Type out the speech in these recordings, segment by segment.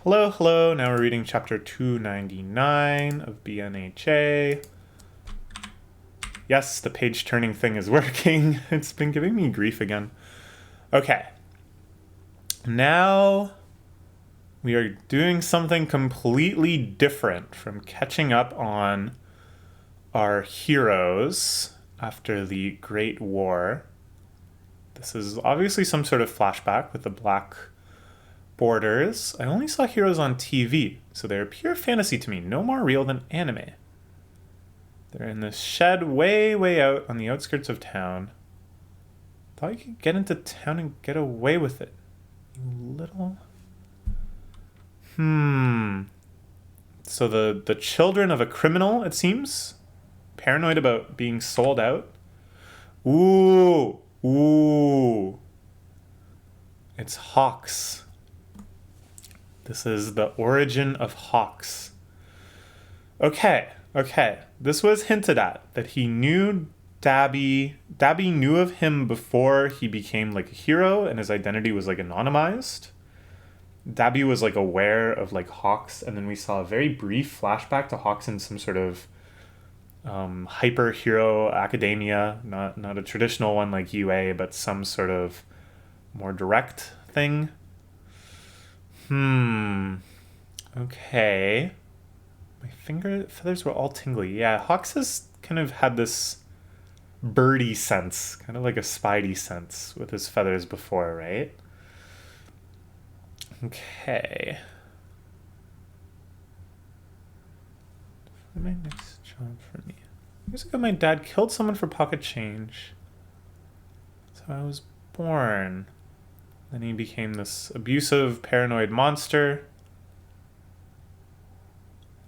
Hello, hello. Now we're reading chapter 299 of BNHA. Yes, the page turning thing is working. It's been giving me grief again. Okay. Now we are doing something completely different from catching up on our heroes after the Great War. This is obviously some sort of flashback with the black borders. I only saw heroes on TV, so they're pure fantasy to me, no more real than anime. They're in this shed way, way out on the outskirts of town. Thought you could get into town and get away with it. You little... So the children of a criminal, it seems? Paranoid about being sold out? Ooh. It's Hawks. This is the origin of Hawks. Okay. This was hinted at, that he knew Dabby. Dabby knew of him before he became like a hero and his identity was like anonymized. Dabby was like aware of like Hawks, and then we saw a very brief flashback to Hawks in some sort of hyper hero academia, not a traditional one like UA, but some sort of more direct thing. Okay. My finger feathers were all tingly. Yeah, Hawks has kind of had this birdie sense, kind of like a spidey sense with his feathers before, right? Okay. Find my next job for me. Years ago, my dad killed someone for pocket change. So I was born. Then he became this abusive, paranoid monster.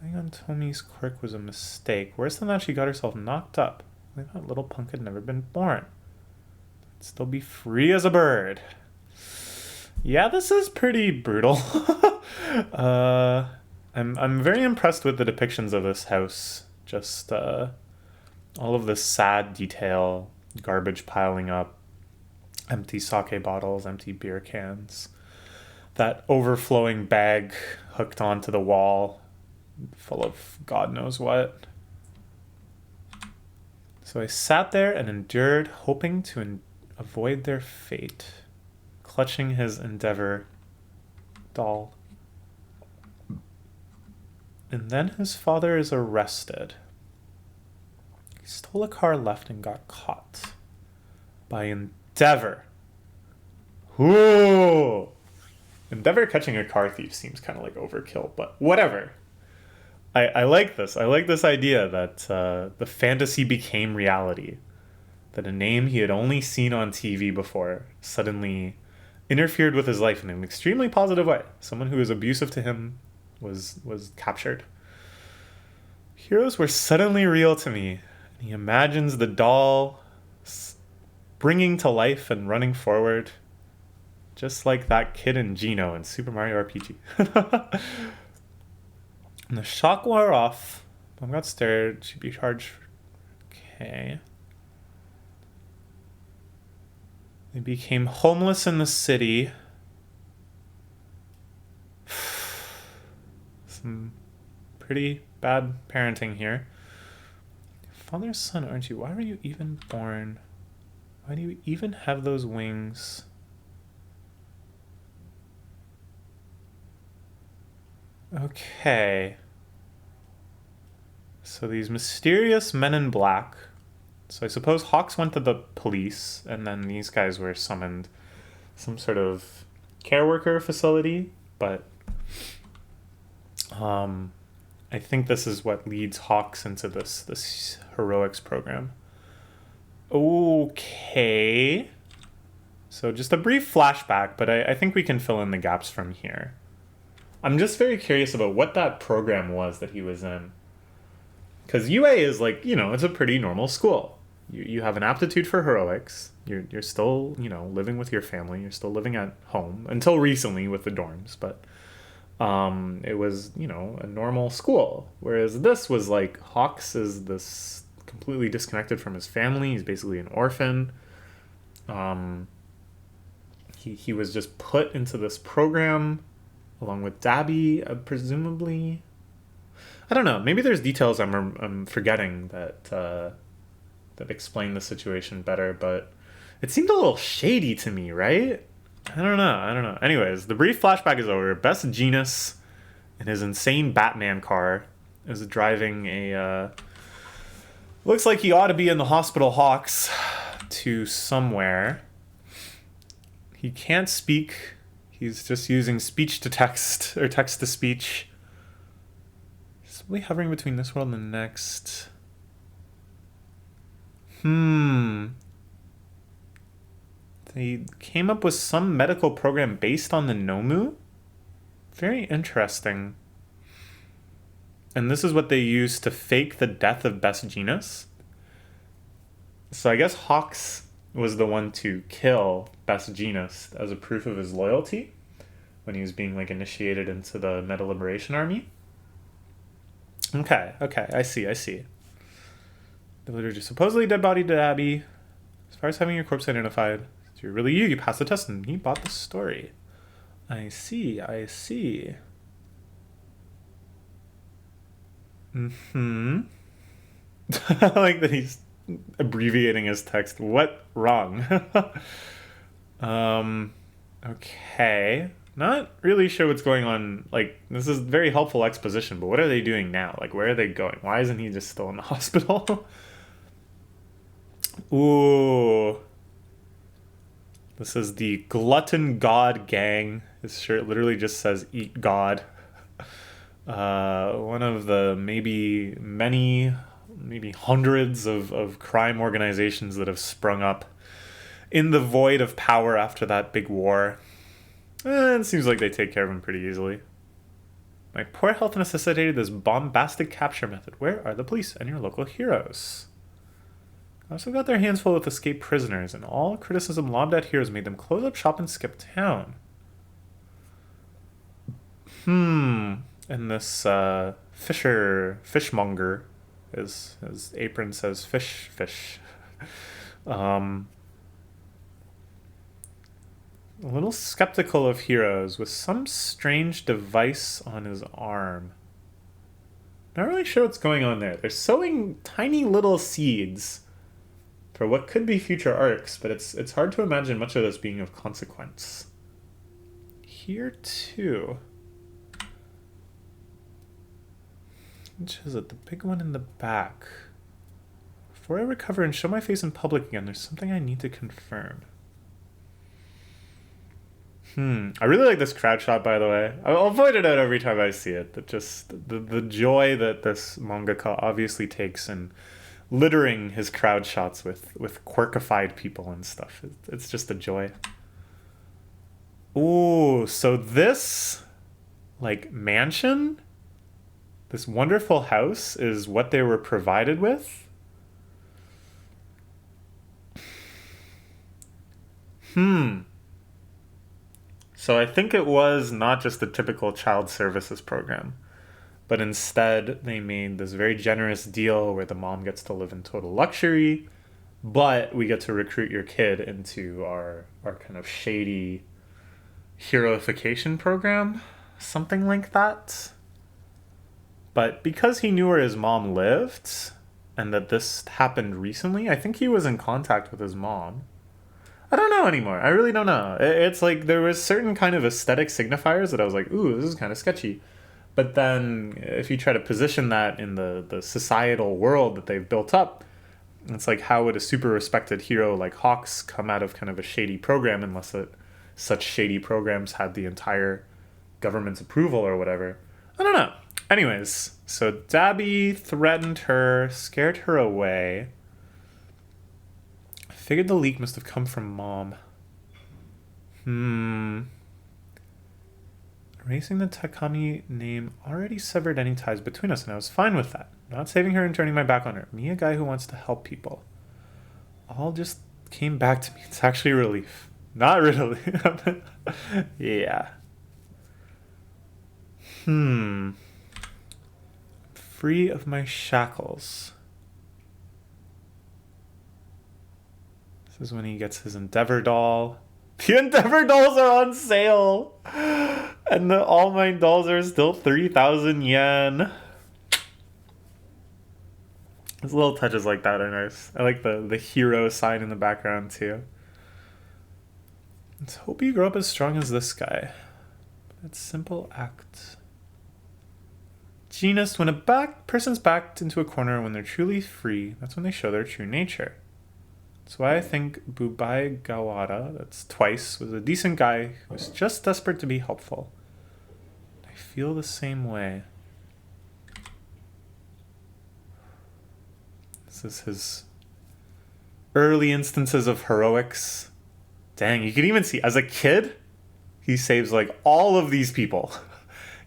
Lying on Tomi's quirk was a mistake. Worse than that, she got herself knocked up. I thought little punk had never been born. I'd still be free as a bird. Yeah, this is pretty brutal. I'm very impressed with the depictions of this house. Just all of this sad detail, garbage piling up, empty sake bottles, empty beer cans, that overflowing bag hooked onto the wall, full of God knows what. So I sat there and endured, hoping to avoid their fate, clutching his Endeavor doll. And then his father is arrested. He stole a car left and got caught by Endeavor. Ooh! Endeavor catching a car thief seems kind of like overkill, but whatever. I like this. I like this idea that the fantasy became reality. That a name he had only seen on TV before suddenly interfered with his life in an extremely positive way. Someone who was abusive to him was captured. Heroes were suddenly real to me. And he imagines the doll springing to life and running forward, just like that kid in Geno in Super Mario RPG. And the shock wore off. Mom got scared. She'd be charged. Okay. They became homeless in the city. Some pretty bad parenting here. Father's son, aren't you? Why were you even born? Why do you even have those wings? Okay. So these mysterious men in black. So I suppose Hawks went to the police, and then these guys were summoned some sort of care worker facility, but I think this is what leads Hawks into this heroics program. Okay. So just a brief flashback, but I think we can fill in the gaps from here. I'm just very curious about what that program was that he was in. Because UA is like, it's a pretty normal school. You have an aptitude for heroics. You're still, living with your family. You're still living at home. Until recently with the dorms. But it was, a normal school. Whereas this was like, Hawks is this completely disconnected from his family. He's basically an orphan. He was just put into this program along with Dabby, presumably. I don't know. Maybe there's details I'm forgetting that explain the situation better, but it seemed a little shady to me, right? I don't know. Anyways, the brief flashback is over. Best Genus in his insane Batman car is driving a. Looks like he ought to be in the Hospital Hawks to somewhere. He can't speak. He's just using speech to text or text to speech. Simply hovering between this world and the next. They came up with some medical program based on the Nomu. Very interesting. And this is what they used to fake the death of Best Genus. So I guess Hawks was the one to kill Best Genus as a proof of his loyalty when he was being like initiated into the Meta Liberation Army. Okay, I see. Delivered your supposedly dead body to Abby. As far as having your corpse identified, if you're really you passed the test and he bought the story. I see. I like that he's abbreviating his text. What? Wrong. Okay. Not really sure what's going on. Like, this is very helpful exposition, but what are they doing now? Like, where are they going? Why isn't he just still in the hospital? Ooh. This is the Glutton God Gang. His shirt literally just says, "Eat God." One of the maybe hundreds of crime organizations that have sprung up in the void of power after that big war. It seems like they take care of him pretty easily. My poor health necessitated this bombastic capture method. Where are the police and your local heroes? I also got their hands full with escaped prisoners, and all criticism lobbed at heroes made them close up shop and skip town. And this fishmonger, his apron says fish. A little skeptical of heroes with some strange device on his arm. Not really sure what's going on there. They're sowing tiny little seeds for what could be future arcs, but it's hard to imagine much of this being of consequence. Here too. Which is it? The big one in the back. Before I recover and show my face in public again, there's something I need to confirm. I really like this crowd shot, by the way. I'll point it out every time I see it. That just the joy that this mangaka obviously takes in littering his crowd shots with quirkified people and stuff. It's just a joy. Ooh, so this like mansion, this wonderful house is what they were provided with. So I think it was not just the typical child services program, but instead they made this very generous deal where the mom gets to live in total luxury, but we get to recruit your kid into our kind of shady heroification program, something like that. But because he knew where his mom lived and that this happened recently, I think he was in contact with his mom. I don't know anymore. I really don't know. It's like there was certain kind of aesthetic signifiers that I was like, ooh, this is kind of sketchy. But then if you try to position that in the societal world that they've built up, it's like, how would a super respected hero like Hawks come out of kind of a shady program unless such shady programs had the entire government's approval or whatever? I don't know. Anyways, so Dabby threatened her, scared her away. Figured the leak must have come from Mom. Erasing the Takami name already severed any ties between us, and I was fine with that. Not saving her and turning my back on her. Me, a guy who wants to help people. All just came back to me. It's actually a relief. Not really. Yeah. Free of my shackles. This is when he gets his Endeavor doll. The Endeavor dolls are on sale! And the All Might dolls are still 3,000 yen. Those little touches like that are nice. I like the hero sign in the background too. Let's hope you grow up as strong as this guy. That simple act. Genus, when a person's backed into a corner when they're truly free, that's when they show their true nature. That's why I think Bubai Gawada, that's twice, was a decent guy who was just desperate to be helpful. I feel the same way. This is his early instances of heroics. Dang, you can even see, as a kid, he saves like all of these people.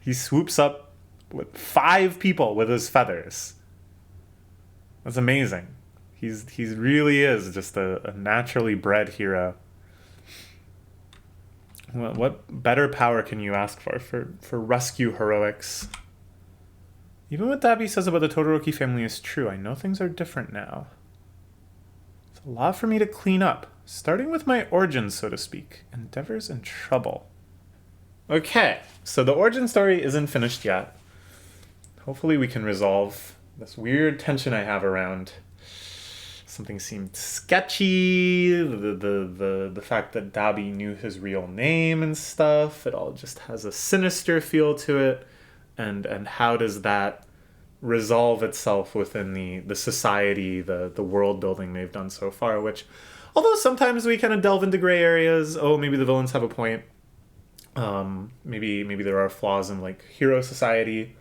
He swoops up with 5 people with his feathers. That's amazing. He really is just a naturally bred hero. What better power can you ask for rescue heroics? Even what Dabi says about the Todoroki family is true. I know things are different now. It's a lot for me to clean up. Starting with my origins, so to speak. Endeavor's in trouble. Okay, so the origin story isn't finished yet. Hopefully we can resolve this weird tension I have around something seemed sketchy, the fact that Dabi knew his real name and stuff. It all just has a sinister feel to it. And how does that resolve itself within the society, the world building they've done so far, which, although sometimes we kind of delve into gray areas, maybe the villains have a point. Maybe there are flaws in like hero society.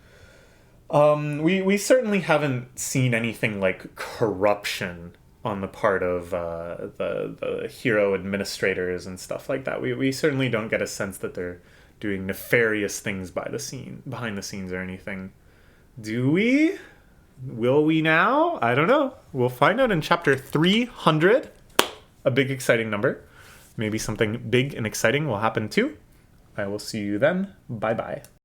We certainly haven't seen anything like corruption on the part of the hero administrators and stuff like that. We certainly don't get a sense that they're doing nefarious things behind the scenes or anything. Do we? Will we now? I don't know. We'll find out in chapter 300. A big exciting number. Maybe something big and exciting will happen too. I will see you then. Bye bye.